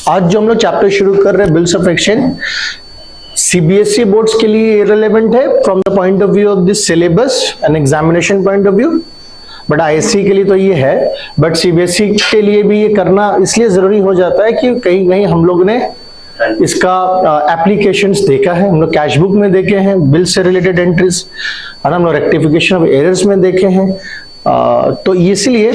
आज जो हम लोग चैप्टर शुरू कर रहे हैं bills of exchange, CBSE boards के लिए इरेलेवेंट है from the point of view of this syllabus and examination point of view, but ISC के लिए तो ये है, बट सीबीएसई के लिए भी ये करना इसलिए जरूरी हो जाता है कि कहीं कहीं हम लोग ने इसका एप्लीकेशंस देखा है, हम लोग कैश बुक में देखे हैं बिल से रिलेटेड एंट्रीज, और हम लोग रेक्टिफिकेशन ऑफ एरर्स में देखे हैं। तो इसलिए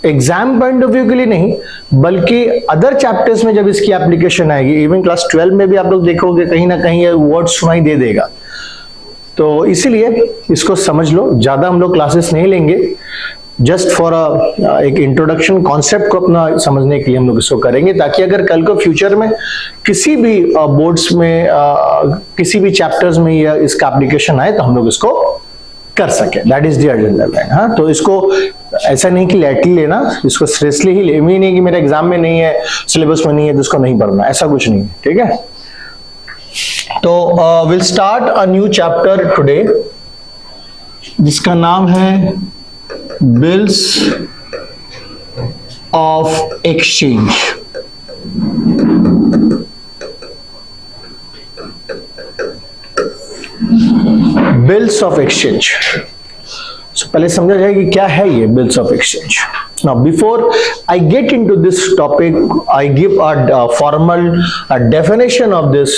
एग्जाम पॉइंट ऑफ व्यू के लिए नहीं, बल्कि अदर चैप्टर्स में जब इसकी एप्लीकेशन आएगी, इवन क्लास 12 में भी आप लोग देखोगे कहीं ना कहीं ये वर्ड सुनाई दे देगा। तो इसीलिए इसको समझ लो, ज्यादा हम लोग क्लासेस नहीं लेंगे, जस्ट फॉर एक इंट्रोडक्शन कॉन्सेप्ट को अपना समझने के लिए हम लोग इसको करेंगे, ताकि अगर कल को फ्यूचर में किसी भी बोर्ड्स में किसी भी चैप्टर्स में या इसका एप्लीकेशन आए तो हम लोग इसको कर सके। That is the agenda line. हाँ, तो इसको ऐसा नहीं कि लेटली लेना, इसको सीरियसली ही ले, नहीं कि मेरे एग्जाम में नहीं है, सिलेबस में नहीं है तो इसको नहीं पढ़ना, ऐसा कुछ नहीं है, ठीक है। तो will start a new chapter today जिसका नाम है bills of exchange. Bills of exchange, so पहले समझा जाए कि क्या है ये bills of exchange. Now before I get into this topic, I give a formal definition of this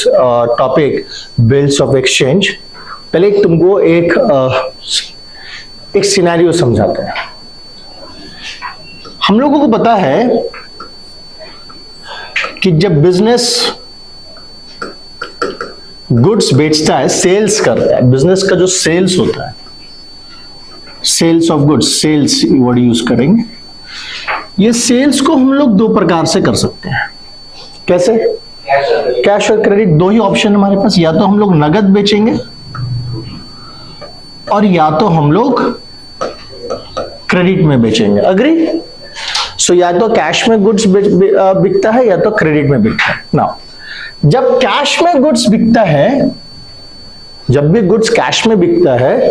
topic, bills of exchange। पहले तुमको एक सिनेरियो समझाते हैं। हम लोगों को पता है कि जब बिजनेस गुड्स बेचता है, सेल्स करता है, बिजनेस का जो सेल्स होता है, sales of goods, sales word use करेंगे। ये सेल्स को हम लोग दो प्रकार से कर सकते हैं। कैसे? कैश और क्रेडिट, दो ही ऑप्शन हमारे पास, या तो हम लोग नगद बेचेंगे और या तो हम लोग क्रेडिट में बेचेंगे। अग्री? सो या तो कैश में गुड्स बिकता है या तो क्रेडिट में बिकता है। नाउ जब कैश में गुड्स बिकता है, जब भी गुड्स कैश में बिकता है,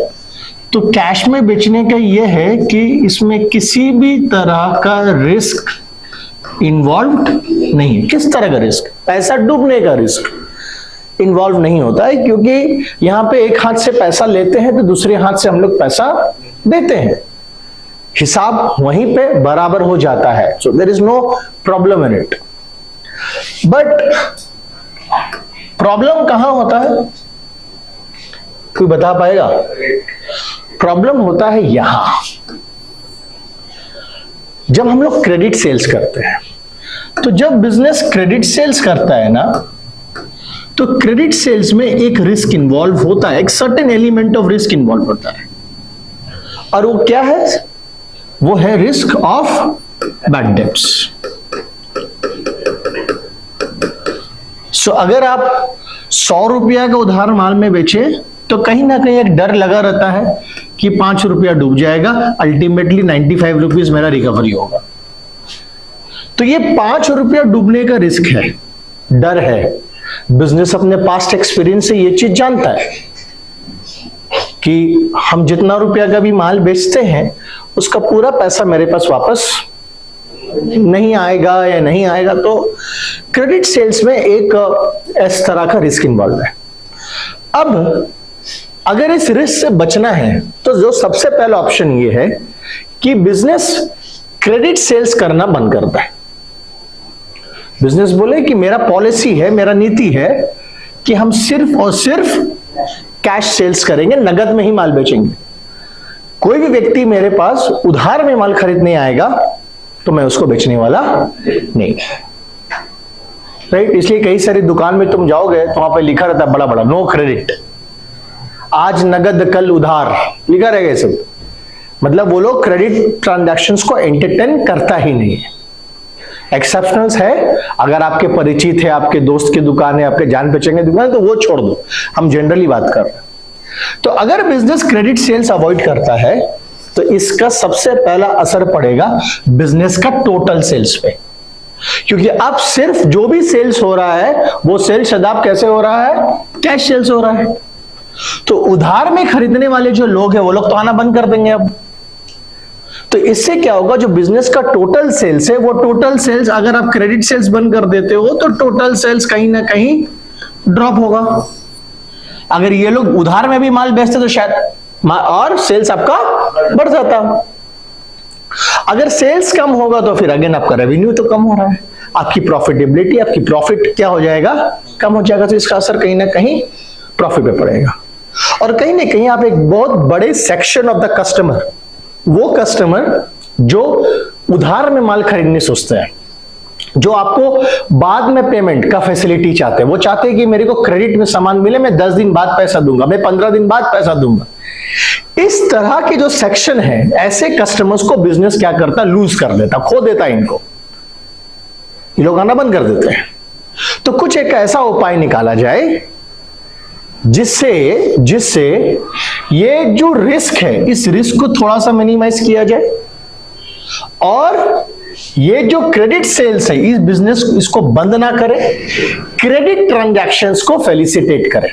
तो कैश में बेचने का यह है कि इसमें किसी भी तरह का रिस्क इन्वॉल्व नहीं है। किस तरह का रिस्क? पैसा डूबने का रिस्क इन्वॉल्व नहीं होता है, क्योंकि यहां पे एक हाथ से पैसा लेते हैं तो दूसरे हाथ से हम लोग पैसा देते हैं, हिसाब वहीं पे बराबर हो जाता है। So there is no problem in it. But problem कहां होता है? कोई बता पाएगा? प्रॉब्लम होता है यहां, जब हम लोग क्रेडिट सेल्स करते हैं। तो जब बिजनेस क्रेडिट सेल्स करता है ना, तो क्रेडिट सेल्स में एक रिस्क इन्वॉल्व होता है, एक certain element of risk involve होता है, और वो क्या है? वो है रिस्क ऑफ बैड डेब्ट्स। सो अगर आप 100 रुपया का उधार माल में बेचे तो कहीं ना कहीं एक डर लगा रहता है कि 5 रुपया डूब जाएगा, अल्टीमेटली 95 रुपीज मेरा रिकवरी होगा। तो ये 5 रुपया डूबने का रिस्क है, डर है। बिजनेस अपने पास्ट एक्सपीरियंस से ये चीज जानता है कि हम जितना रुपया का भी माल बेचते हैं उसका पूरा पैसा मेरे पास वापस नहीं आएगा या नहीं आएगा। तो क्रेडिट सेल्स में एक इस तरह का रिस्क इन्वॉल्व है। अब अगर इस रिस्क से बचना है तो जो सबसे पहला ऑप्शन ये है कि बिजनेस क्रेडिट सेल्स करना बंद करता है। बिजनेस बोले कि मेरा पॉलिसी है, मेरा नीति है कि हम सिर्फ और सिर्फ कैश सेल्स करेंगे, नगद में ही माल बेचेंगे। कोई भी व्यक्ति मेरे पास उधार में माल खरीदने आएगा तो मैं उसको बेचने वाला नहीं, राइट? इसलिए कई सारी दुकान में तुम जाओगे तो वहां पे लिखा रहता है बड़ा बड़ा, नो क्रेडिट, आज नगद कल उधार, लिखा रहेगा सब। मतलब वो लोग क्रेडिट ट्रांजैक्शंस को एंटरटेन करता ही नहीं है। एक्सेप्शनल्स है, अगर आपके परिचित है, आपके दोस्त की दुकान है, आपके जान पहचान की दुकान है, तो वो छोड़ दो, हम जनरली बात कर रहे हैं। तो अगर बिजनेस क्रेडिट सेल्स अवॉइड करता है तो इसका सबसे पहला असर पड़ेगा बिजनेस का टोटल सेल्स पे, क्योंकि अब सिर्फ जो भी सेल्स हो रहा है वो सेल्स सदाब कैसे हो रहा है? कैश सेल्स हो रहा है। तो उधार में खरीदने वाले जो लोग हैं वो लोग तो आना बंद कर देंगे अब। तो इससे क्या होगा, जो बिजनेस का टोटल सेल्स है, वो टोटल सेल्स अगर आप क्रेडिट सेल्स बंद कर देते हो तो टोटल सेल्स कहीं ना कहीं ड्रॉप होगा। अगर ये लोग उधार में भी माल बेचते तो शायद और सेल्स आपका बढ़ जाता। अगर सेल्स कम होगा तो फिर अगेन आपका रेवेन्यू तो कम हो रहा है, आपकी प्रॉफिटेबिलिटी, आपकी प्रॉफिट क्या हो जाएगा, कम हो जाएगा। तो इसका असर कहीं ना कहीं प्रॉफिट पे पड़ेगा। और कहीं ना कहीं आप एक बहुत बड़े सेक्शन ऑफ द कस्टमर, वो कस्टमर जो उधार में माल खरीदने सोचते हैं, जो आपको बाद में पेमेंट का फैसिलिटी चाहते हैं, वो चाहते हैं कि मेरे को क्रेडिट में सामान मिले, मैं 10 दिन बाद पैसा दूंगा, मैं 15 दिन बाद पैसा दूंगा। इस तरह के जो सेक्शन है, ऐसे कस्टमर्स को बिजनेस क्या करता, लूज कर देता, खो देता इनको, ये लोग आना बंद कर देते हैं। तो कुछ एक ऐसा उपाय निकाला जाए जिससे ये जो रिस्क है, इस रिस्क को थोड़ा सा मिनिमाइज किया जाए और ये जो क्रेडिट सेल्स है, इस बिजनेस इसको बंद ना करे, क्रेडिट ट्रांजैक्शंस को फेलिसिटेट करे,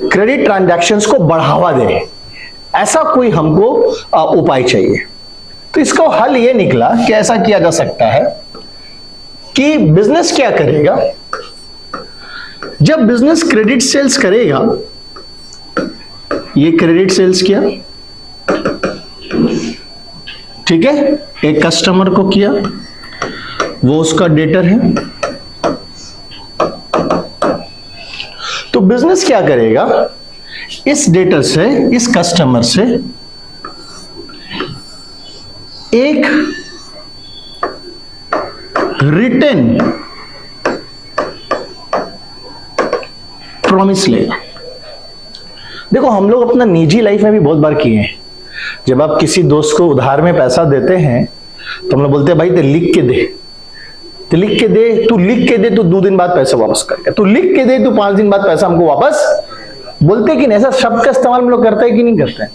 क्रेडिट ट्रांजैक्शंस को बढ़ावा दे। ऐसा कोई हमको उपाय चाहिए। तो इसका हल ये निकला कि ऐसा किया जा सकता है कि बिजनेस क्या करेगा, जब बिजनेस क्रेडिट सेल्स करेगा, ये क्रेडिट सेल्स किया, ठीक है, एक कस्टमर को किया, वो उसका डेटर है, तो बिजनेस क्या करेगा, इस डेटर से, इस कस्टमर से एक रिटन प्रॉमिस लेगा। देखो हम लोग अपना निजी लाइफ में भी बहुत बार किए हैं, जब आप किसी दोस्त को उधार में पैसा देते हैं तो हम लोग बोलते हैं भाई ते लिख के दे, तो लिख के दे, तू लिख के दे, तू 2 दिन बाद पैसा वापस करेगा, तू लिख के दे, तू 5 दिन बाद पैसा हमको वापस, बोलते कि नहीं, ऐसा शब्द का इस्तेमाल हम लोग करते हैं कि नहीं करते हैं?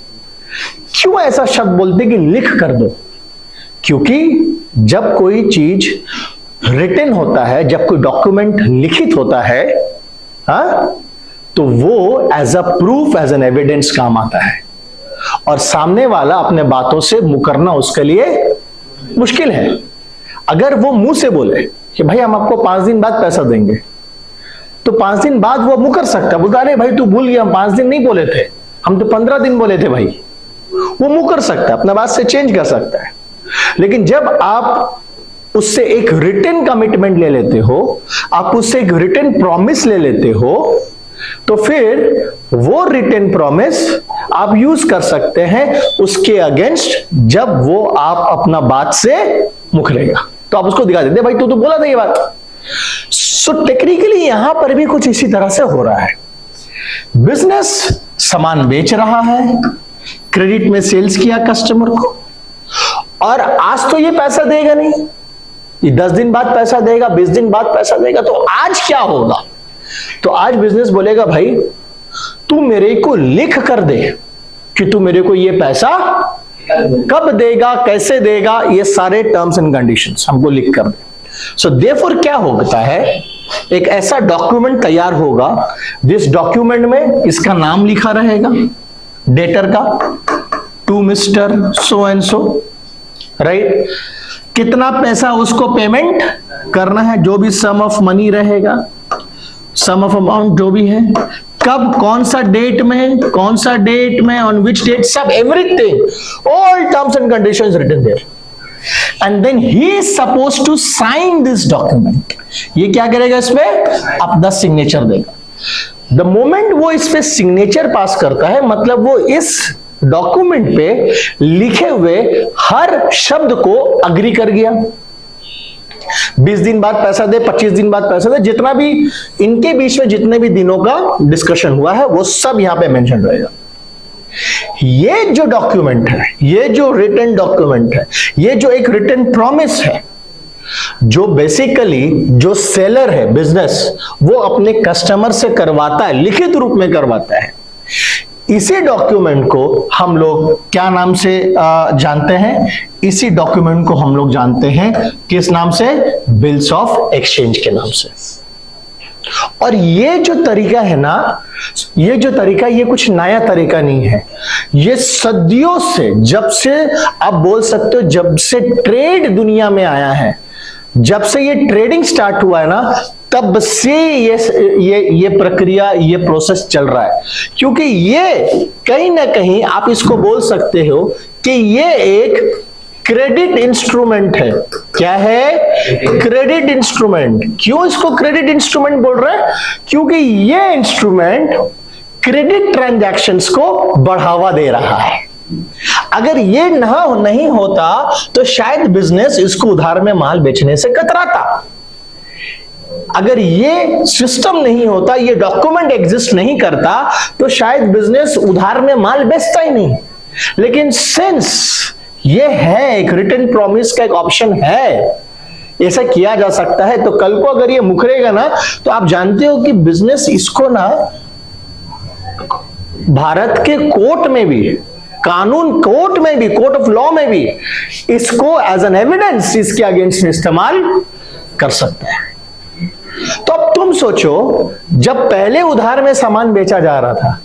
क्यों ऐसा शब्द बोलते कि लिख कर दो? क्योंकि जब कोई चीज रिटन होता है, जब कोई डॉक्यूमेंट लिखित होता है, हाँ, तो वो as a proof, as an evidence काम आता है और सामने वाला अपने बातों से मुकरना उसके लिए मुश्किल है। अगर वो मुंह से बोले कि भाई हम आपको 5 दिन बाद पैसा देंगे, तो 5 दिन बाद वो मुकर सकता है, बोलता अरे भाई तू भूल गया, हम 5 दिन नहीं बोले थे, हम तो 15 दिन बोले थे भाई। वो मुकर सकता है, अपना बात से चेंज कर सकता है। लेकिन जब आप उससे एक रिटन कमिटमेंट ले लेते हो, आप उससे एक रिटन प्रॉमिस ले लेते हो, तो फिर वो रिटन प्रॉमिस आप यूज कर सकते हैं उसके अगेंस्ट, जब वो आप अपना बात से मुकरेगा तो आप उसको दिखा देते भाई तू तो बोला था ये बात। सो टेक्निकली यहां पर भी कुछ इसी तरह से हो रहा है। बिजनेस सामान बेच रहा है, क्रेडिट में सेल्स किया कस्टमर को, और आज तो ये पैसा देगा नहीं, ये 10 दिन बाद पैसा देगा, 20 दिन बाद पैसा देगा, तो आज क्या होगा? तो आज बिजनेस बोलेगा भाई तू मेरे को लिख कर दे कि तू मेरे को ये पैसा कब देगा, कैसे देगा, ये सारे टर्म्स एंड कंडीशंस हमको लिख कर दे। सो देयरफॉर क्या होता है, एक ऐसा डॉक्यूमेंट तैयार होगा जिस डॉक्यूमेंट में इसका नाम लिखा रहेगा, डेटर का, to mister so and so, right, कितना पैसा उसको पेमेंट करना है, जो भी सम ऑफ मनी रहेगा, सम ऑफ अमाउंट जो भी है, कब, कौन सा डेट में, ऑन विच डेट, सब everything, all terms and conditions written there, and then he is supposed to sign this document. ये क्या करेगा, इसमें अपना सिग्नेचर देगा। द मोमेंट वो इस पे सिग्नेचर पास करता है, मतलब वो इस डॉक्यूमेंट पे लिखे हुए हर शब्द को अग्री कर गया। 20 दिन बाद पैसा दे, 25 दिन बाद पैसा दे, जितना भी इनके बीच में जितने भी दिनों का डिस्कशन हुआ है वो सब यहां पे मेंशन रहेगा। ये जो डॉक्यूमेंट है, ये जो रिटन डॉक्यूमेंट है, ये जो एक रिटन प्रॉमिस है, जो बेसिकली जो सेलर है बिजनेस, वो अपने कस्टमर से करवाता है, लिखित रूप में करवाता है। इसी डॉक्यूमेंट को हम लोग क्या नाम से जानते हैं? इसी डॉक्यूमेंट को हम लोग जानते हैं किस नाम से? बिल्स ऑफ एक्सचेंज के नाम से। और ये जो तरीका है ना, ये कुछ नया तरीका नहीं है। ये सदियों से, जब से आप बोल सकते हो, जब से ट्रेड दुनिया में आया है, जब से ये ट्रेडिंग स्टार्ट हुआ है ना, तब से ये प्रक्रिया, ये प्रोसेस चल रहा है। क्योंकि ये कहीं ना कहीं आप इसको बोल सकते हो कि ये एक क्रेडिट इंस्ट्रूमेंट है। क्या है? Credit instrument. क्यों इसको क्रेडिट इंस्ट्रूमेंट बोल रहे हैं? क्योंकि ये इंस्ट्रूमेंट क्रेडिट ट्रांजैक्शंस को बढ़ावा दे रहा है। अगर ये नहीं होता तो शायद बिजनेस इसको उधार में माल बेचने से कतराता। अगर ये सिस्टम नहीं होता, ये डॉक्यूमेंट एग्जिस्ट नहीं करता, तो शायद बिजनेस उधार में माल बेचता ही नहीं। लेकिन सिंस ये है, एक रिटन प्रॉमिस का एक ऑप्शन है, ऐसा किया जा सकता है, तो कल को अगर ये मुकरेगा ना, तो आप जानते हो कि बिजनेस इसको ना भारत के कोर्ट में भी, कानून कोर्ट में भी, कोर्ट ऑफ लॉ में भी इसको एज एन एविडेंस इसके अगेंस्ट में इस्तेमाल कर सकता है। तो अब तुम सोचो, जब पहले उधार में सामान बेचा जा रहा था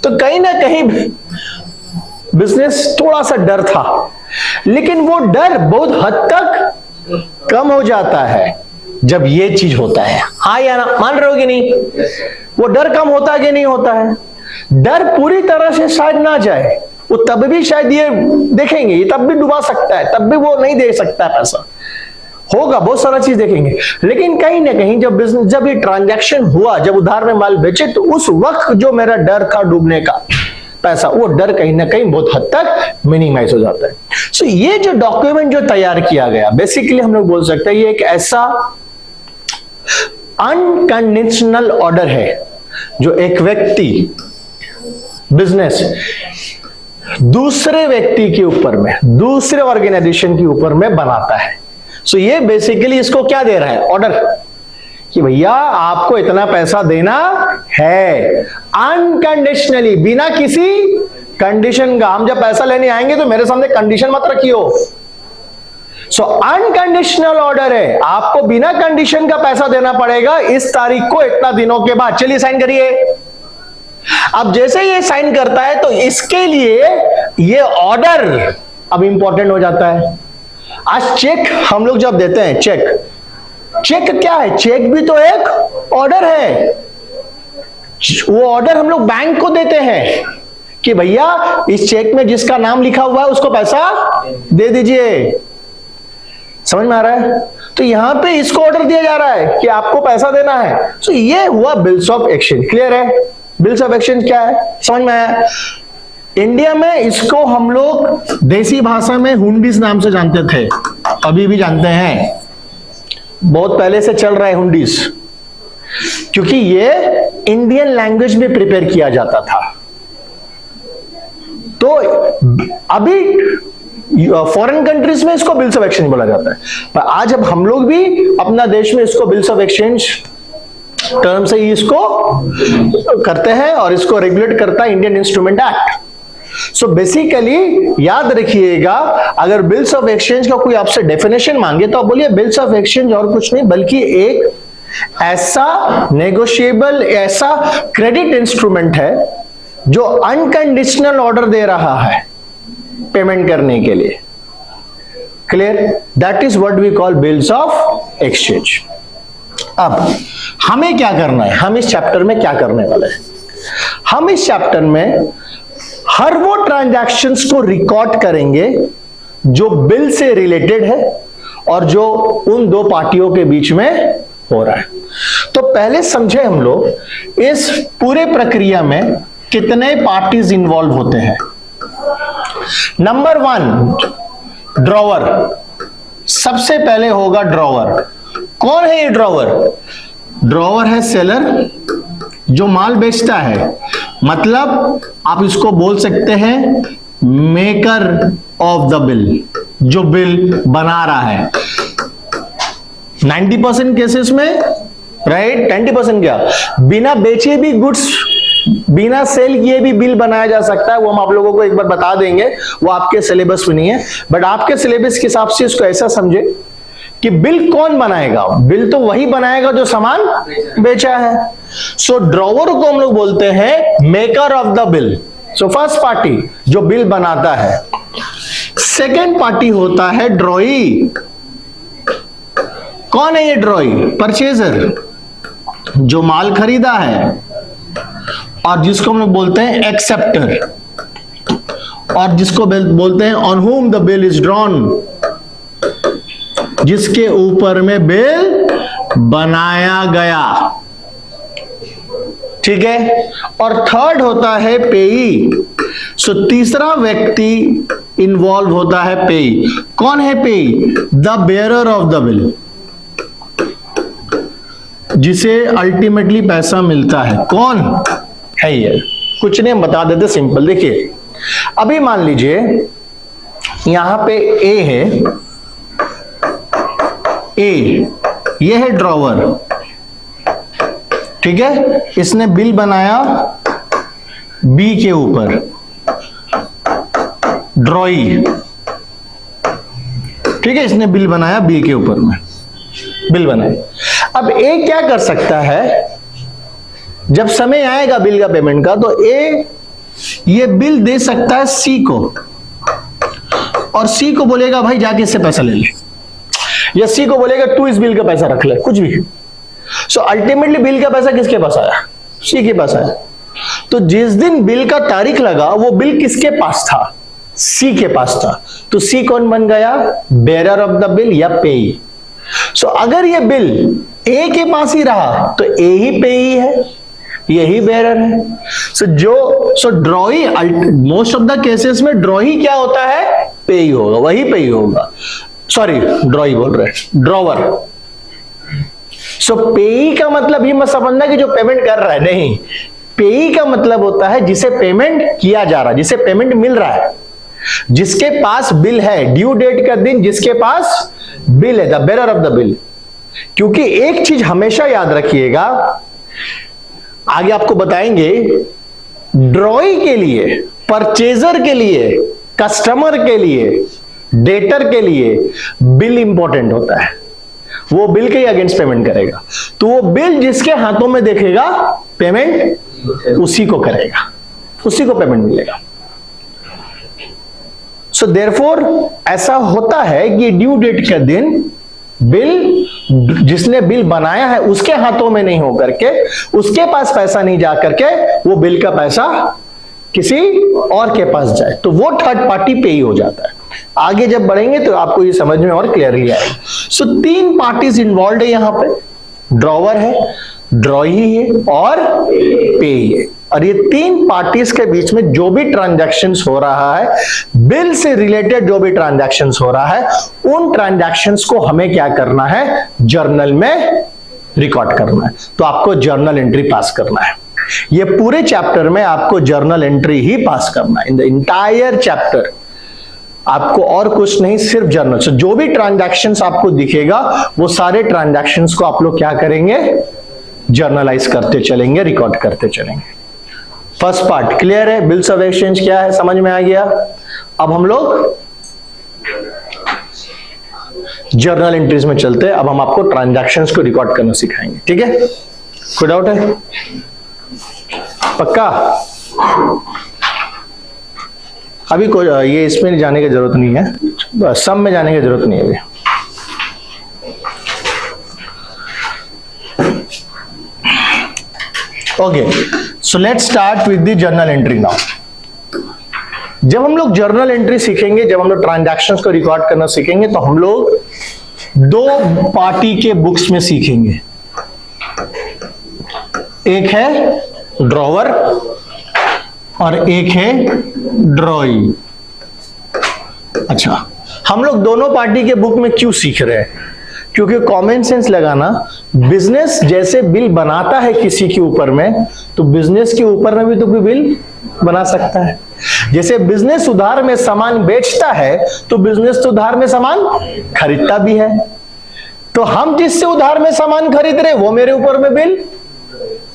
तो कहीं ना कहीं बिजनेस थोड़ा सा डर था, लेकिन वो डर बहुत हद तक कम हो जाता है जब ये चीज होता है। हाँ या ना, मान रहे हो कि नहीं? वो डर कम होता है कि नहीं होता है? डर पूरी तरह से शायद ना जाए, वो तब भी शायद ये देखेंगे, ये तब भी डुबा सकता है, तब भी वो नहीं दे सकता है पैसा, होगा बहुत सारा चीज देखेंगे। लेकिन कहीं ना कहीं जब ये ट्रांजैक्शन हुआ, जब उधार में माल बेचे, तो उस वक्त जो मेरा डर था डूबने का पैसा, वो डर कहीं ना कहीं बहुत हद तक मिनिमाइज हो जाता है। सो ये जो डॉक्यूमेंट जो तैयार किया गया, बेसिकली हम लोग बोल सकते हैं ये एक ऐसा अनकंडीशनल ऑर्डर है जो एक व्यक्ति, बिजनेस दूसरे व्यक्ति के ऊपर में, दूसरे ऑर्गेनाइजेशन के ऊपर में बनाता है। सो ये बेसिकली इसको क्या दे रहा है? ऑर्डर, कि भैया आपको इतना पैसा देना है अनकंडीशनली, बिना किसी कंडीशन का। हम जब पैसा लेने आएंगे तो मेरे सामने कंडीशन मत रखियो। सो अनकंडीशनल ऑर्डर है, आपको बिना कंडीशन का पैसा देना पड़ेगा इस तारीख को, इतना दिनों के बाद। चलिए साइन करिए। अब जैसे ये साइन करता है तो इसके लिए ये ऑर्डर अब इंपॉर्टेंट हो जाता है। आज चेक हम लोग जब देते हैं, चेक क्या है? चेक भी तो एक ऑर्डर है। वो ऑर्डर हम लोग बैंक को देते हैं कि भैया इस चेक में जिसका नाम लिखा हुआ है उसको पैसा दे दीजिए। समझ में आ रहा है? तो यहां पे इसको ऑर्डर दिया जा रहा है कि आपको पैसा देना है। तो ये हुआ बिल्स ऑफ एक्सचेंज। क्लियर है? बिल्स ऑफ एक्सचेंज क्या है? समझ में आया? इंडिया में इसको हम लोग देसी भाषा में हुंडीज नाम से जानते थे, अभी भी जानते हैं, बहुत पहले से चल रहा है हुंडीज, क्योंकि ये इंडियन लैंग्वेज में प्रिपेयर किया जाता था। तो अभी फॉरेन कंट्रीज में इसको बिल्स ऑफ एक्सचेंज बोला जाता है, पर आज अब हम लोग भी अपना देश में इसको बिल्स ऑफ एक्सचेंज टर्म से ही इसको करते हैं, और इसको रेगुलेट करता है Indian instrument act. So basically याद रखिएगा, अगर बिल्स ऑफ एक्सचेंज का कोई आपसे डेफिनेशन मांगे तो आप बोलिए बिल्स ऑफ एक्सचेंज और कुछ नहीं बल्कि एक ऐसा नेगोशिएबल, ऐसा क्रेडिट इंस्ट्रूमेंट है जो अनकंडीशनल ऑर्डर दे रहा है पेमेंट करने के लिए। Clear? That is what we call bills of exchange. अब हमें क्या करना है? हम इस चैप्टर में क्या करने वाले हैं? हम इस चैप्टर में हर वो ट्रांजैक्शंस को रिकॉर्ड करेंगे जो बिल से रिलेटेड है और जो उन दो पार्टियों के बीच में हो रहा है। तो पहले समझे हम लोग इस पूरे प्रक्रिया में कितने पार्टीज इन्वॉल्व होते हैं। Number 1, drawer. सबसे पहले होगा ड्रॉवर। कौन है ये ड्रॉवर? ड्रॉवर है सेलर, जो माल बेचता है, मतलब आप इसको बोल सकते हैं मेकर ऑफ द बिल, जो बिल बना रहा है। 90% केसेस में, राइट, 90% क्या, बिना बेचे भी गुड्स, बिना सेल किए भी बिल बनाया जा सकता है। वो हम आप लोगों को एक बार बता देंगे, वो आपके सिलेबस में नहीं है, बट आपके सिलेबस के हिसाब से इसको ऐसा समझे कि बिल कौन बनाएगा? बिल तो वही बनाएगा जो सामान बेचा है। सो ड्रॉवर को हम लोग बोलते हैं maker of the bill. So first party जो बिल बनाता है। सेकेंड पार्टी होता है ड्रॉई। कौन है ये ड्रॉई? परचेजर, जो माल खरीदा है, और जिसको हम लोग बोलते हैं एक्सेप्टर, और जिसको बोलते हैं on home the bill is drawn, जिसके ऊपर में बिल बनाया गया। ठीक है। और थर्ड होता है पेई। सो तीसरा व्यक्ति इन्वॉल्व होता है पेई। कौन है पेई? The bearer of the bill, जिसे अल्टीमेटली पैसा मिलता है। कौन है ये? कुछ नहीं, हम बता देते सिंपल। देखिए अभी मान लीजिए यहां पे ए है, ए ये है ड्रॉवर, ठीक है। इसने बिल बनाया बी के ऊपर, ड्रॉई, ठीक है। इसने बिल बनाया बी के ऊपर में, बिल बनाए। अब ए क्या कर सकता है? जब समय आएगा बिल का पेमेंट का, तो ए ये बिल दे सकता है सी को, और सी को बोलेगा भाई जाके इससे पैसा ले ले, या सी को बोलेगा तू इस बिल का पैसा रख ले, कुछ भी। सो अल्टीमेटली बिल का पैसा किसके पास आया? सी के पास आया। तो जिस दिन बिल का तारीख लगा वो बिल किसके पास था? सी के पास था। तो सी कौन बन गया? बेयरर ऑफ द बिल या पेई। सो अगर ये बिल ए के पास ही रहा तो ए ही पेई है, यही बेयरर है। So drawee most of the cases में ड्रॉई क्या होता है? पेई होगा, वही पेई होगा। सॉरी ड्रॉई बोल रहे हैं, ड्रॉवर। सो पेई का मतलब ये मत समझना कि जो पेमेंट कर रहा है, नहीं। पेई का मतलब होता है जिसे पेमेंट किया जा रहा है, जिसे पेमेंट मिल रहा है, जिसके पास बिल है, ड्यू डेट का दिन जिसके पास बिल है, the bearer of the bill. क्योंकि एक चीज हमेशा याद रखिएगा, आगे आपको बताएंगे, ड्रॉई के लिए, परचेजर के लिए, कस्टमर के लिए, डेटर के लिए बिल इंपॉर्टेंट होता है। वो बिल के अगेंस्ट पेमेंट करेगा। तो वो बिल जिसके हाथों में देखेगा पेमेंट उसी को करेगा, उसी को पेमेंट मिलेगा। सो देयरफॉर ऐसा होता है कि ड्यू डेट का दिन बिल जिसने बिल बनाया है उसके हाथों में नहीं होकर के, उसके पास पैसा नहीं जा करके वो बिल का पैसा किसी और के पास जाए, तो वो थर्ड पार्टी पेई हो जाता है। आगे जब बढ़ेंगे तो आपको ये समझ में और क्लियरली आएगा। सो तीन पार्टीज इन्वॉल्व है यहां पे, ड्रॉवर है, ड्रॉई है और पेई है। और ये तीन पार्टीज के बीच में जो भी ट्रांजैक्शंस हो रहा है, बिल से रिलेटेड जो भी ट्रांजैक्शंस हो रहा है, उन ट्रांजैक्शंस को हमें क्या करना है? जर्नल में रिकॉर्ड करना है। तो आपको जर्नल एंट्री पास करना है। ये पूरे चैप्टर में आपको जर्नल एंट्री ही पास करना है, इन द इंटायर चैप्टर। आपको और कुछ नहीं, सिर्फ जर्नल। सो जो भी ट्रांजैक्शंस आपको दिखेगा वो सारे ट्रांजैक्शंस को आप लोग क्या करेंगे? जर्नलाइज करते चलेंगे, रिकॉर्ड करते चलेंगे। फर्स्ट पार्ट क्लियर है? बिल्स ऑफ एक्सचेंज क्या है समझ में आ गया। अब हम लोग जर्नल एंट्रीज में चलते हैं। अब हम आपको ट्रांजैक्शंस को रिकॉर्ड करना सिखाएंगे, ठीक है? कोई डाउट है? पक्का? अभी कोई ये इसमें जाने की जरूरत नहीं है, सब में जाने की जरूरत नहीं है अभी। Okay, so let's start with the journal entry now. जब हम लोग जर्नल एंट्री सीखेंगे, जब हम लोग ट्रांजैक्शंस को रिकॉर्ड करना सीखेंगे, तो हम लोग दो पार्टी के बुक्स में सीखेंगे। एक है ड्रॉवर और एक है ड्रॉई। अच्छा, हम लोग दोनों पार्टी के बुक में क्यों सीख रहे हैं? क्योंकि कॉमन सेंस लगाना, बिजनेस जैसे बिल बनाता है किसी के ऊपर में, तो बिजनेस के ऊपर में भी तो कोई बिल बना सकता है। जैसे बिजनेस उधार में सामान बेचता है, तो बिजनेस तो उधार में सामान खरीदता भी है। तो हम जिससे उधार में सामान खरीद रहे वो मेरे ऊपर में बिल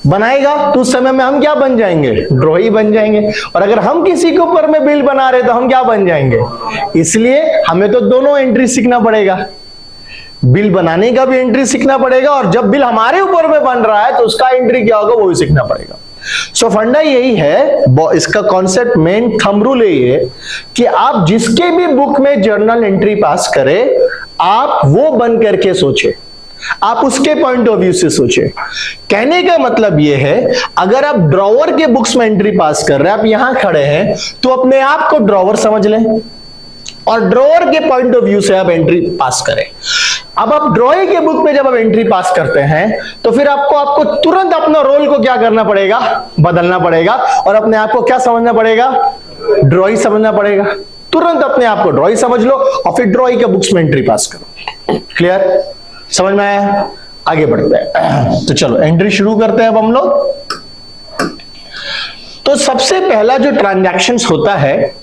बनाएगा, तो उस समय में हम क्या बन जाएंगे? ड्रॉई बन जाएंगे। और अगर हम किसी के ऊपर में बिल बना रहे तो हम क्या बन जाएंगे? इसलिए हमें तो दोनों एंट्री सीखना पड़ेगा। बिल बनाने का भी एंट्री सीखना पड़ेगा, और जब बिल हमारे ऊपर में बन रहा है तो उसका एंट्री क्या होगा वो भी सीखना पड़ेगा। सो फंडा यही है, इसका कॉन्सेप्ट, मेन थंब रूल यही है कि आप जिसके भी बुक में जर्नल एंट्री पास करें, आप वो बन करके सोचे, आप उसके पॉइंट ऑफ व्यू से सोचे। कहने का मतलब यह है, अगर आप ड्रॉवर के बुक्स में एंट्री पास कर रहे हैं, आप यहां खड़े हैं, तो अपने आप को ड्रॉवर समझ लें और ड्रॉवर के पॉइंट ऑफ व्यू से आप एंट्री पास करें। अब आप ड्रॉइंग के बुक में जब आप एंट्री पास करते हैं तो फिर आपको तुरंत अपना रोल को क्या करना पड़ेगा, बदलना पड़ेगा, और अपने आप को क्या समझना पड़ेगा, ड्रॉइंग समझना पड़ेगा। तुरंत अपने आप को ड्रॉइंग समझ लो और फिर ड्रॉइंग के बुक्स में एंट्री पास करो। क्लियर, समझ में आया? आगे बढ़ते हैं। तो चलो एंट्री शुरू करते हैं अब हम लोग। तो सबसे पहला जो ट्रांजैक्शंस होता है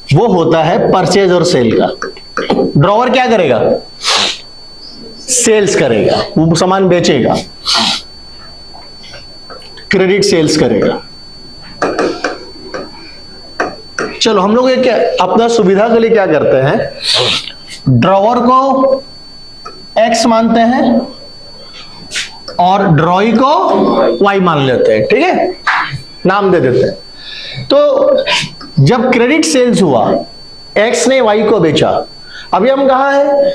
वो होता है परचेज और सेल का। ड्रॉवर क्या करेगा, सेल्स करेगा, वो सामान बेचेगा, क्रेडिट सेल्स करेगा। चलो हम लोग क्या अपना सुविधा के लिए क्या करते हैं, ड्रॉवर को एक्स मानते हैं और ड्रॉई को वाई मान लेते हैं, ठीक है, नाम दे देते हैं। तो जब क्रेडिट सेल्स हुआ, एक्स ने वाई को बेचा, अभी हम कहां है,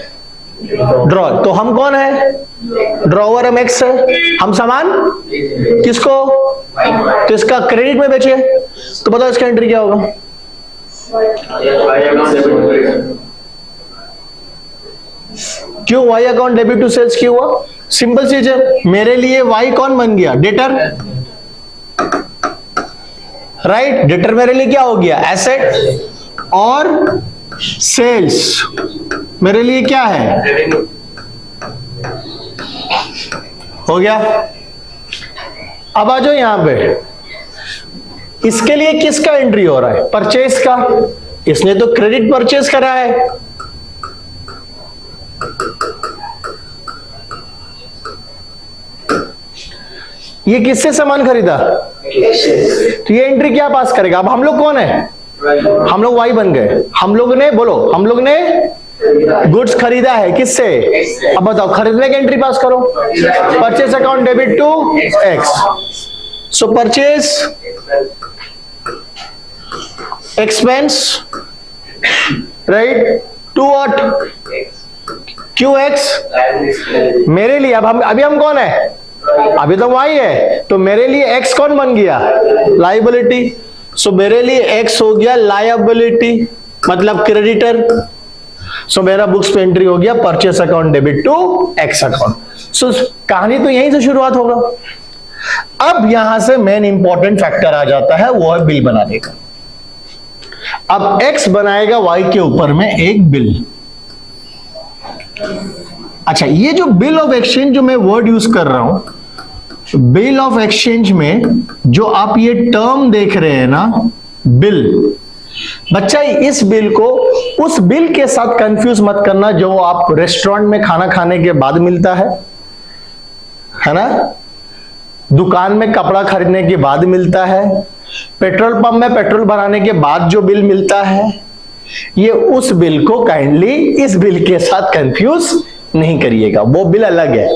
ड्रॉवर। तो हम कौन है, ड्रॉवर, हम एक्स है, हम सामान किसको, तो इसका क्रेडिट में बेचे, तो बताओ इसका एंट्री क्या होगा, क्यों Y account debit to sales क्यों हुआ, सिंपल चीज है, मेरे लिए वाई कौन बन गया, डेटर, राइट, डेटर मेरे लिए क्या हो गया, एसेट, और सेल्स मेरे लिए क्या है, हो गया। अब आ जाओ यहां पे, इसके लिए किसका एंट्री हो रहा है, परचेज का, इसने तो क्रेडिट परचेज करा है, ये किससे सामान खरीदा, तो ये एंट्री क्या पास करेगा। अब हम लोग कौन है, हम लोग वाई बन गए, हम लोग ने, बोलो, हम लोग ने गुड्स खरीदा है, किससे, अब बताओ खरीदने की एंट्री पास करो, purchase account debit to X, so purchase expense, right, to what, Q X, मेरे लिए, अब अभी हम कौन है, अभी तो वाई है, तो मेरे लिए एक्स कौन बन गया, लायबिलिटी, सो मेरे लिए एक्स हो गया लायबिलिटी, मतलब क्रेडिटर, सो मेरा बुक्स पे एंट्री हो गया purchase account debit to X account. So कहानी तो यहीं से शुरुआत होगा। अब यहां से मेन इंपॉर्टेंट फैक्टर आ जाता है, वो है बिल बनाने का। अब एक्स बनाएगा वाई के ऊपर में एक बिल। अच्छा, ये जो बिल ऑफ एक्सचेंज जो मैं वर्ड यूज कर रहा हूं, बिल ऑफ एक्सचेंज में जो आप ये टर्म देख रहे हैं ना, बिल, बच्चा इस बिल को उस बिल के साथ कंफ्यूज मत करना जो आप रेस्टोरेंट में खाना खाने के बाद मिलता है ना, दुकान में कपड़ा खरीदने के बाद मिलता है, पेट्रोल पंप में पेट्रोल भराने के बाद जो बिल मिलता है, ये उस बिल को काइंडली इस बिल के साथ कंफ्यूज नहीं करिएगा, वो बिल अलग है।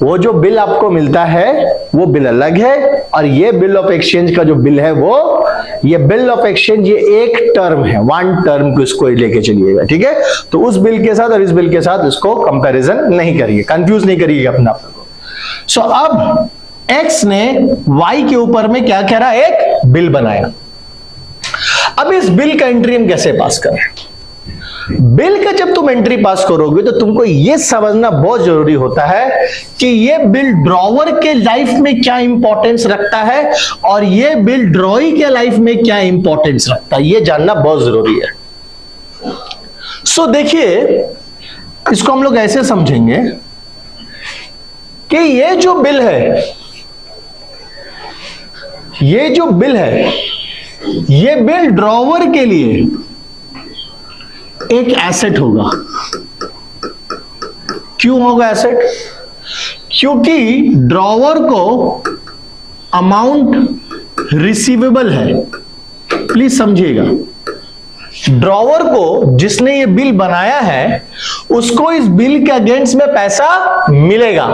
वो जो बिल आपको मिलता है वो बिल अलग है, और ये बिल ऑफ एक्सचेंज का जो बिल है वो, ये बिल ऑफ एक्सचेंज ये एक टर्म है, वन टर्म को इसको लेके चलिएगा, ठीक है। तो उस बिल के साथ और इस बिल के साथ इसको कंपैरिजन नहीं करिए, कंफ्यूज नहीं करिएगा अपने आप को। सो अब एक्स ने वाई के ऊपर में क्या कह रहा है, एक बिल बनाया। अब इस बिल का एंट्री हम कैसे पास करें, बिल का जब तुम एंट्री पास करोगे तो तुमको यह समझना बहुत जरूरी होता है कि यह बिल ड्रॉवर के लाइफ में क्या इंपॉर्टेंस रखता है और यह बिल ड्रॉई के लाइफ में क्या इंपॉर्टेंस रखता है, यह जानना बहुत जरूरी है। सो देखिए, इसको हम लोग ऐसे समझेंगे कि यह जो बिल है, यह जो बिल है, यह बिल ड्रॉवर के लिए एक एसेट होगा। क्यों होगा एसेट, क्योंकि ड्रॉवर को अमाउंट रिसीवेबल है, प्लीज समझिएगा, ड्रॉवर को जिसने ये बिल बनाया है उसको इस बिल के अगेंस्ट में पैसा मिलेगा।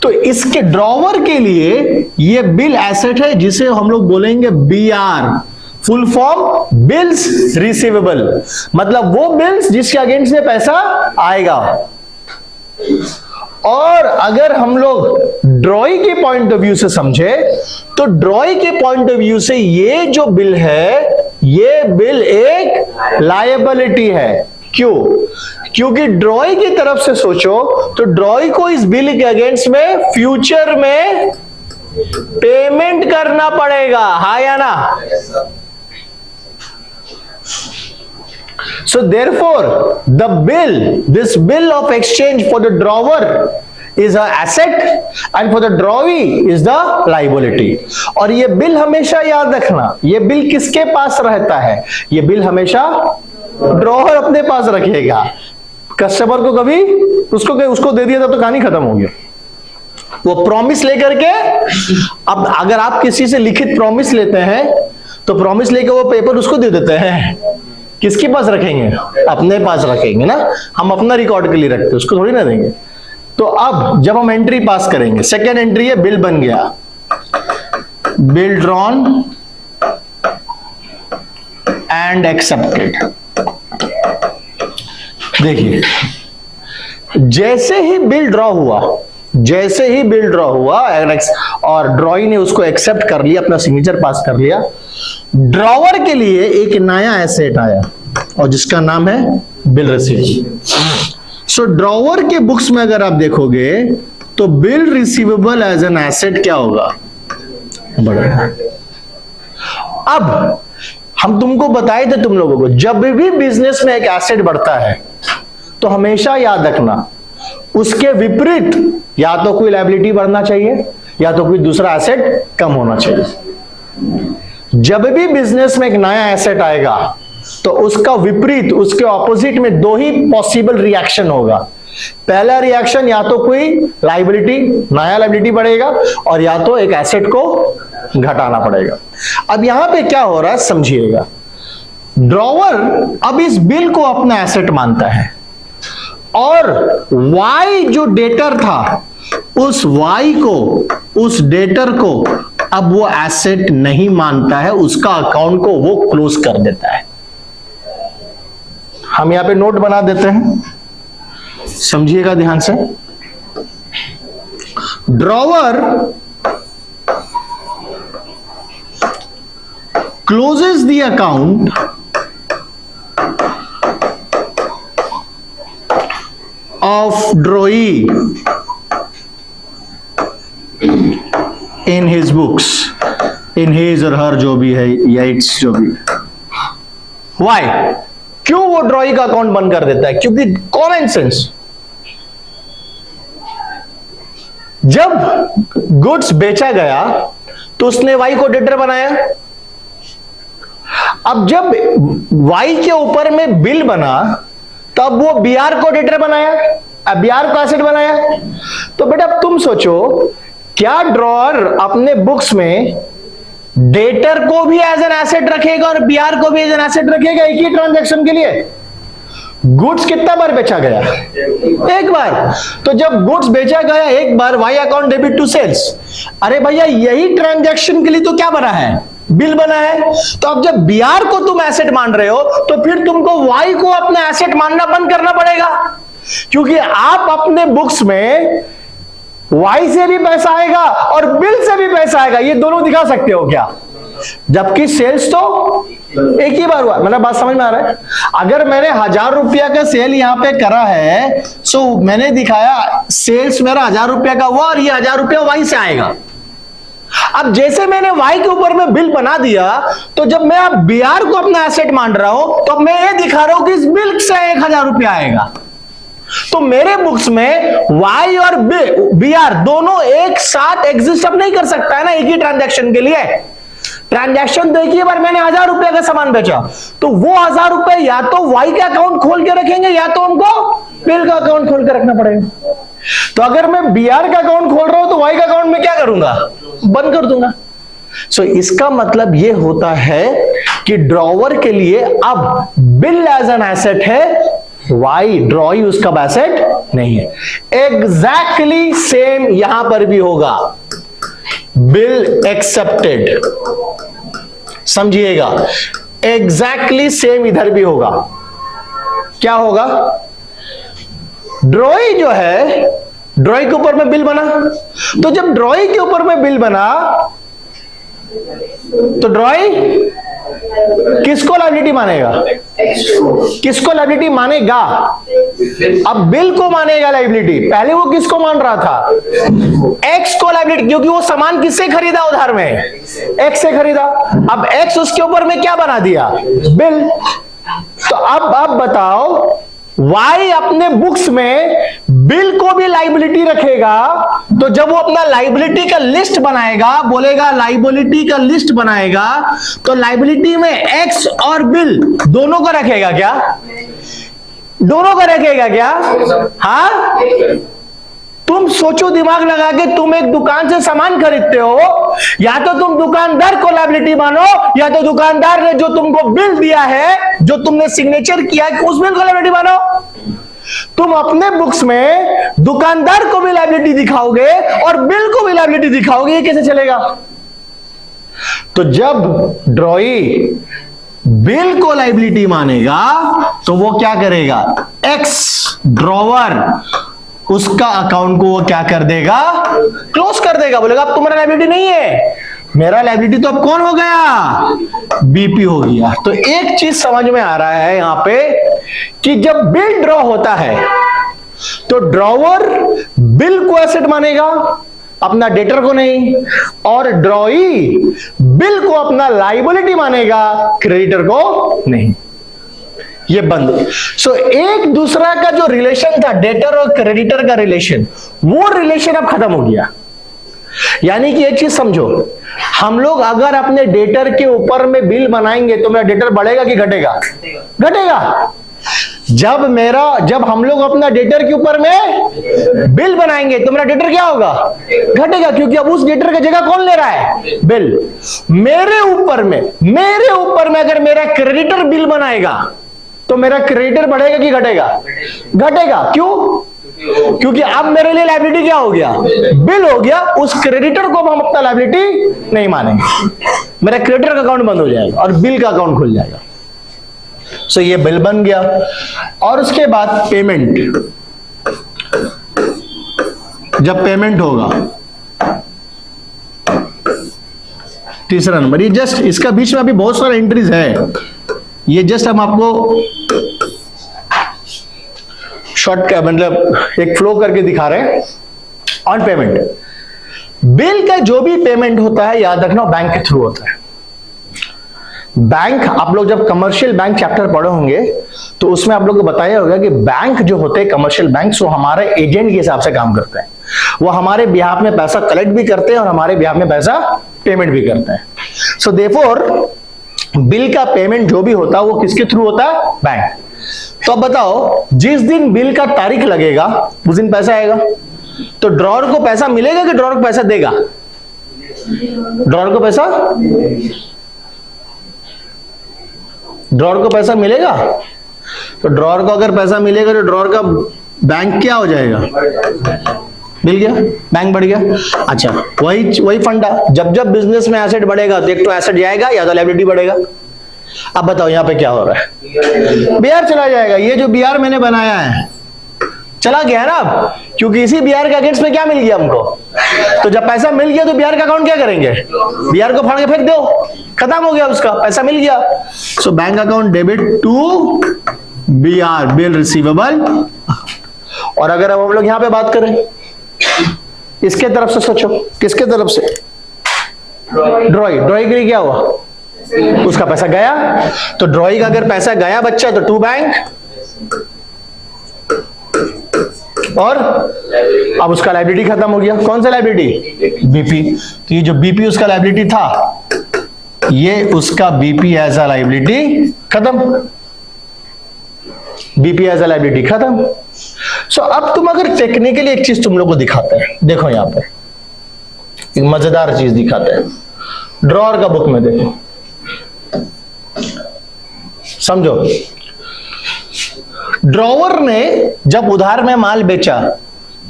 तो इसके ड्रॉवर के लिए ये बिल एसेट है जिसे हम लोग बोलेंगे BR, full form bills receivable, मतलब वो बिल्स जिसके अगेंस्ट में पैसा आएगा। और अगर हम लोग ड्रॉई के पॉइंट ऑफ व्यू से समझे तो ड्रॉई के पॉइंट ऑफ व्यू से ये जो बिल है ये बिल एक लायबिलिटी है। क्यों? क्योंकि ड्रॉई की तरफ से सोचो तो ड्रॉई को इस बिल के अगेंस्ट में फ्यूचर में पेमेंट करना पड़ेगा, हाँ या ना? So therefore this bill of exchange for the drawer is a asset and for the drawee is the liability। और ये बिल हमेशा याद रखना, ये बिल किसके पास रहता है? ये बिल हमेशा ड्रॉवर अपने पास रखेगा। कस्टमर को कभी उसको दे दिया था तो कहानी खत्म हो गया। वो प्रॉमिस लेकर के, अब अगर आप किसी से लिखित प्रॉमिस लेते हैं तो प्रॉमिस लेके वो पेपर उसको दे देते हैं, किसके पास रखेंगे? अपने पास रखेंगे ना, हम अपना रिकॉर्ड के लिए रखते हैं, उसको थोड़ी ना देंगे। तो अब जब हम एंट्री पास करेंगे, सेकेंड एंट्री है बिल बन गया, बिल ड्रॉन एंड एक्सेप्टेड। देखिए जैसे ही बिल ड्रॉ हुआ और ड्रॉई ने उसको एक्सेप्ट कर लिया, अपना सिग्नेचर पास कर लिया, ड्रॉवर के लिए एक नया एसेट आया और जिसका नाम है बिल रिसीवेबल। सो ड्रॉवर के बुक्स में अगर आप देखोगे तो bill receivable as an asset क्या होगा? बढ़ेगा। अब हम तुमको बताए थे, तुम लोगों को जब भी बिजनेस में एक एसेट बढ़ता है तो हमेशा याद रखना उसके विपरीत या तो कोई लायबिलिटी बढ़ना चाहिए या तो कोई दूसरा एसेट कम होना चाहिए। जब भी बिजनेस में एक नया एसेट आएगा तो उसका विपरीत, उसके ऑपोजिट में दो ही पॉसिबल रिएक्शन होगा। पहला रिएक्शन या तो कोई लायबिलिटी, नया लायबिलिटी बढ़ेगा, और या तो एक एसेट को घटाना पड़ेगा। अब यहां पे क्या हो रहा है समझिएगा। ड्रॉवर अब इस बिल को अपना एसेट मानता है और वाई जो डेटर था उस वाई को, उस डेटर को अब वो एसेट नहीं मानता है, उसका अकाउंट को वो क्लोज कर देता है। हम यहां पे नोट बना देते हैं, समझिएगा ध्यान से। Drawer closes the account of drawee in his books, in his और हर जो भी है या इट्स जो भी। वाई? क्यों वो ड्रॉई का अकाउंट बंद कर देता है? क्योंकि कॉमन सेंस, जब गुड्स बेचा गया तो उसने वाई को डेटर बनाया। अब जब वाई के ऊपर में बिल बना तब वो बीआर को डेटर बनाया, अब बीआर को एसेट बनाया। तो बेटा अब तुम सोचो, क्या ड्रॉअर अपने बुक्स में डेटर को भी एज एन एसेट रखेगा और बीआर को भी एज एन एसेट रखेगा एक ही ट्रांजैक्शन के लिए? गुड्स कितना बार बेचा गया? एक बार। तो जब गुड्स बेचा गया एक बार, Y account debit to sales. अरे भैया यही ट्रांजैक्शन के लिए तो क्या बना है? बिल बना है। तो अब जब बीआर को तुम एसेट मान रहे हो तो फिर तुमको वाई को अपना एसेट मानना बंद करना पड़ेगा, क्योंकि आप अपने बुक्स में वाई से भी पैसा आएगा और बिल से भी पैसा आएगा, ये दोनों दिखा सकते हो क्या? जबकि सेल्स तो एक ही बार हुआ। मतलब बात समझ में आ रहा है? अगर मैंने 1000 रुपया का सेल यहां पे करा है, सो मैंने दिखाया सेल्स मेरा 1000 रुपया का हुआ और ये 1000 रुपया वाई से आएगा। अब जैसे मैंने वाई के ऊपर में बिल बना दिया, तो जब मैं अब बीआर को अपना एसेट मान रहा हूं तो मैं ये दिखा रहा हूं कि इस बिल से 1000 रुपया आएगा। तो मेरे बुक्स में वाई और बीआर दोनों एक साथ एग्जिस्ट अब नहीं कर सकता है ना एक ही ट्रांजैक्शन के लिए। ट्रांजैक्शन तो एक ही बार मैंने 1000 रुपए का सामान बेचा, तो वो 1000 रुपए या तो वाई का अकाउंट खोल के रखेंगे या तो उनको बिल का अकाउंट खोल के रखना पड़ेगा। तो अगर मैं बीआर का अकाउंट खोल रहा हूं तो वाई का अकाउंट में क्या करूंगा? बंद कर दूंगा। सो इसका मतलब ये होता है कि ड्रॉवर के लिए अब बिल एज एन एसेट है, वाई ड्रॉई उसका एसेट नहीं है। एग्जैक्टली सेम यहां पर भी होगा, बिल एक्सेप्टेड, समझिएगा, एग्जैक्टली सेम इधर भी होगा। क्या होगा, ड्रॉई जो है, ड्रॉई के ऊपर में बिल बना, तो जब ड्रॉई के ऊपर में बिल बना तो ड्रॉई किसको लायबिलिटी मानेगा, किसको लायबिलिटी मानेगा, अब बिल को मानेगा लायबिलिटी। पहले वो किसको मान रहा था, एक्स को लायबिलिटी, क्योंकि वो सामान किससे खरीदा उधार में, एक्स से खरीदा। अब एक्स उसके ऊपर में क्या बना दिया, बिल। तो अब आप बताओ, वाई अपने बुक्स में बिल को भी लाइबिलिटी रखेगा, तो जब वो अपना लाइबिलिटी का लिस्ट बनाएगा, बोलेगा लाइबिलिटी का लिस्ट बनाएगा, तो लाइबिलिटी में एक्स और बिल दोनों को रखेगा क्या, दोनों को रखेगा क्या, हाँ। तुम सोचो दिमाग लगा के, तुम एक दुकान से सामान खरीदते हो, या तो तुम दुकानदार को लायबिलिटी मानो, या तो दुकानदार ने जो तुमको बिल दिया है, जो तुमने सिग्नेचर किया है, उस बिल को लायबिलिटी मानो। तुम अपने बुक्स में दुकानदार को भी लायबिलिटी दिखाओगे और बिल को भी लायबिलिटी दिखाओगे, ये कैसे चलेगा। तो जब ड्रॉई बिल को लायबिलिटी मानेगा तो वो क्या करेगा, एक्स ड्रॉवर उसका अकाउंट को वो क्या कर देगा, क्लोज कर देगा, बोलेगा अब तुम्हारा लायबिलिटी नहीं है, मेरा लायबिलिटी तो अब कौन हो गया, बीपी हो गया। तो एक चीज समझ में आ रहा है यहां पे कि जब बिल ड्रॉ होता है तो ड्रॉवर बिल को एसेट मानेगा, अपना डेटर को नहीं, और ड्रॉई बिल को अपना लायबिलिटी मानेगा, क्रेडिटर को नहीं। ये बंद। सो एक दूसरा का जो रिलेशन था, डेटर और क्रेडिटर का रिलेशन, वो रिलेशन अब खत्म हो गया। यानी कि एक चीज समझो, हम लोग अगर अपने डेटर के ऊपर में बिल बनाएंगे तो मेरा डेटर बढ़ेगा कि घटेगा, घटेगा। जब हम लोग अपना डेटर के ऊपर में बिल बनाएंगे तो मेरा डेटर क्या होगा, घटेगा, क्योंकि अब उस डेटर की जगह कौन ले रहा है, बिल। मेरे ऊपर में अगर मेरा क्रेडिटर बिल बनाएगा तो मेरा क्रेडिटर बढ़ेगा कि घटेगा, घटेगा। क्यों, क्योंकि अब मेरे लिए लायबिलिटी क्या हो गया, बिल हो गया। उस क्रेडिटर को हम अपना लायबिलिटी नहीं मानेंगे, मेरा क्रेडिटर का अकाउंट बंद हो जाएगा और बिल का अकाउंट खुल जाएगा। सो ये बिल बन गया। और उसके बाद पेमेंट, जब पेमेंट होगा, तीसरा नंबर, ये जस्ट इसका बीच में अभी बहुत सारा एंट्रीज है, ये जस्ट हम आपको शॉर्ट का मतलब एक फ्लो करके दिखा रहे हैं। ऑन पेमेंट, बिल का जो भी पेमेंट होता है, याद रखना बैंक के थ्रू होता है। बैंक, आप लोग जब कमर्शियल बैंक चैप्टर पढ़े होंगे तो उसमें आप लोग को बताया होगा कि बैंक जो होते हैं कमर्शियल बैंक, वो हमारे एजेंट के हिसाब से काम करते हैं। वो हमारे बिहाफ में पैसा कलेक्ट भी करते हैं और हमारे बिहाफ में पैसा पेमेंट भी करते हैं। सो देयरफॉर बिल का पेमेंट जो भी होता है वो किसके थ्रू होता है, बैंक। तो अब बताओ, जिस दिन बिल का तारीख लगेगा उस दिन पैसा आएगा, तो ड्रॉअर को पैसा मिलेगा कि ड्रॉअर को पैसा देगा, ड्रॉअर को पैसा, ड्रॉअर को पैसा मिलेगा। तो ड्रॉअर को अगर पैसा मिलेगा तो ड्रॉअर का बैंक क्या हो जाएगा, मिल गया, बैंक बढ़ गया। अच्छा, वही फंडा, जब जब बिजनेस में एसेट बढ़ेगा तो एक तो एसेट जाएगा या तो लायबिलिटी बढ़ेगा। अब बताओ यहाँ पे क्या हो रहा है, बीआर चला जाएगा। ये जो बीआर मैंने बनाया है चला गया है ना, क्योंकि इसी बीआर के अगेंस्ट में क्या मिल गया हमको, तो जब पैसा मिल गया तो बीआर का अकाउंट क्या करेंगे, बीआर को फाड़ के फेंक दो, खत्म हो गया, उसका पैसा मिल गया। So bank account debit to BR, bill receivable. और अगर अब हम लोग यहां पे बात करें, इसके तरफ से सोचो, किसके तरफ से, ड्रॉई के लिए क्या हुआ, उसका पैसा गया। तो ड्रॉई का अगर पैसा गया बच्चा तो टू बैंक, और अब उसका लायबिलिटी खत्म हो गया। कौन सा लायबिलिटी, बीपी। तो ये जो बीपी उसका लायबिलिटी था, ये उसका बीपी एज अ लायबिलिटी खत्म, बीपी एज अ लायबिलिटी खत्म। सो अब तुम अगर टेक्निकली एक चीज तुम लोग को दिखाते हैं, देखो यहां पे एक मजेदार चीज दिखाते हैं, ड्रॉअर का बुक में देखो, समझो, ड्रॉवर ने जब उधार में माल बेचा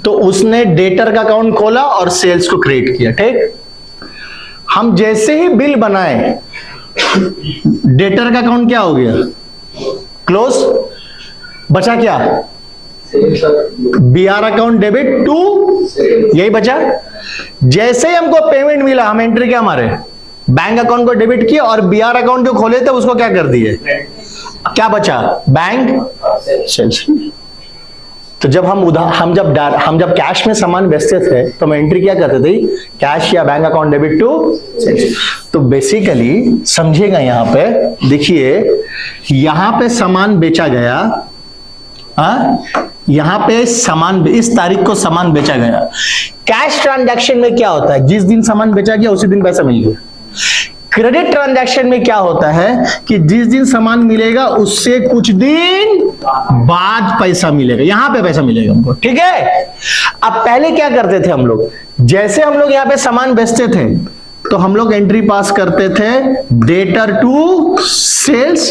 तो उसने डेटर का अकाउंट खोला और सेल्स को क्रिएट किया, ठीक। हम जैसे ही बिल बनाए, डेटर का अकाउंट क्या हो गया, क्लोज। बचा क्या, बीआर अकाउंट डेबिट टू, यही बचा। जैसे ही हमको पेमेंट मिला, हम एंट्री क्या मारे, बैंक अकाउंट को डेबिट किया और बीआर अकाउंट जो खोले थे उसको क्या कर दिए, क्या बचा, बैंक सेल्स। तो जब हम जब कैश में सामान बेचते थे तो हम एंट्री क्या करते थे, कैश या bank account debit to sales. तो बेसिकली समझिएगा, यहां पे देखिए, यहां पे सामान बेचा गया, यहां पे सामान, इस तारीख को सामान बेचा गया। कैश ट्रांजैक्शन में क्या होता है, जिस दिन सामान बेचा गया उसी दिन पैसा मिल गया। क्रेडिट ट्रांजैक्शन में क्या होता है कि जिस दिन सामान मिलेगा उससे कुछ दिन बाद पैसा मिलेगा, यहां पे पैसा मिलेगा हमको, ठीक है। अब पहले क्या करते थे हम लोग, जैसे हम लोग यहां पे सामान बेचते थे तो हम लोग एंट्री पास करते थे डेटर टू सेल्स,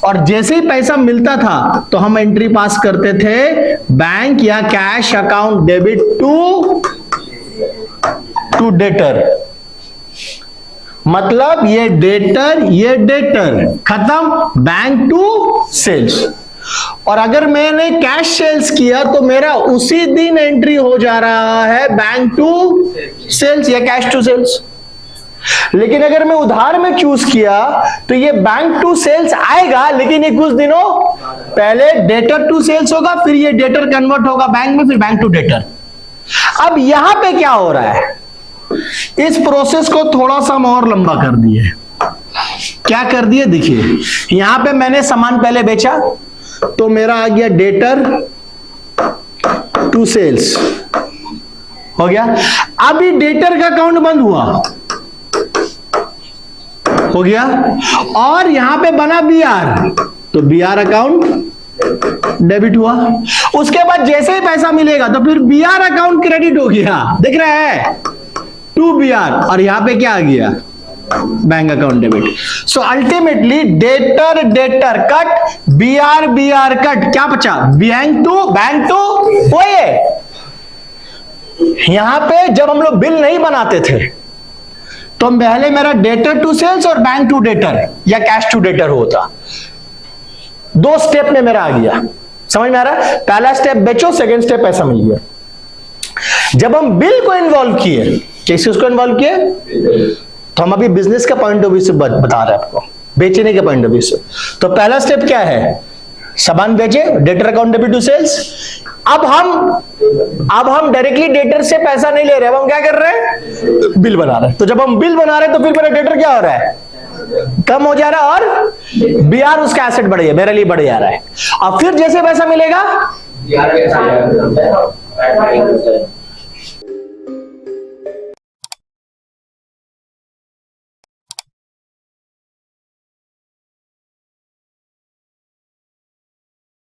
और जैसे ही पैसा मिलता था तो हम एंट्री पास करते थे बैंक या cash account debit to debtor. मतलब ये डेटर खत्म, बैंक टू सेल्स। और अगर मैंने कैश सेल्स किया तो मेरा उसी दिन एंट्री हो जा रहा है बैंक टू सेल्स या कैश टू सेल्स। लेकिन अगर मैं उधार में चूज किया तो ये बैंक टू सेल्स आएगा, लेकिन ये कुछ दिनों पहले डेटर टू सेल्स होगा, फिर ये डेटर कन्वर्ट होगा बैंक में, फिर बैंक टू डेटर। अब यहां पे क्या हो रहा है, इस प्रोसेस को थोड़ा सा हम और लंबा कर दिए। क्या कर दिए, देखिए, यहां पे मैंने सामान पहले बेचा तो मेरा आ गया डेटर टू सेल्स, हो गया। अभी डेटर का अकाउंट बंद हुआ, हो गया, और यहां पे बना बीआर, तो बीआर अकाउंट डेबिट हुआ। उसके बाद जैसे ही पैसा मिलेगा तो फिर बीआर अकाउंट क्रेडिट हो गया, दिख रहा है, टू बीआर, और यहां पे क्या आ गया, bank account debit. So ultimately debtor cut, BR cut, क्या बचा, बैंक टू वही है। यहां पे जब हम लोग बिल नहीं बनाते थे तो पहले मेरा डेटर टू सेल्स और बैंक टू डेटर या कैश टू डेटर होता, दो स्टेप में मेरा आ गया, समझ में आ रहा है। पहला स्टेप बेचो, सेकंड स्टेप पैसा मिल गया। जब हम बिल को इन्वॉल्व किए, कैसे उसको इन्वॉल्व किए, तो हम अभी बिजनेस का पॉइंट ऑफ व्यू से बता रहे हैं आपको, बेचने के पॉइंट ऑफ व्यू से। तो पहला स्टेप क्या है, सामान बेचे, debtor account debit to sales. अब हम डायरेक्टली डेटर से पैसा नहीं ले रहे, अब हम क्या कर रहे हैं, बिल बना रहे हैं। तो जब हम बिल बना रहे हैं तो फिर मेरा डेटर क्या हो रहा है, कम हो जा रहा है, और बीआर उसका एसेट बढ़ गया, मेरे लिए बढ़ जा रहा है। अब फिर जैसे पैसा मिलेगा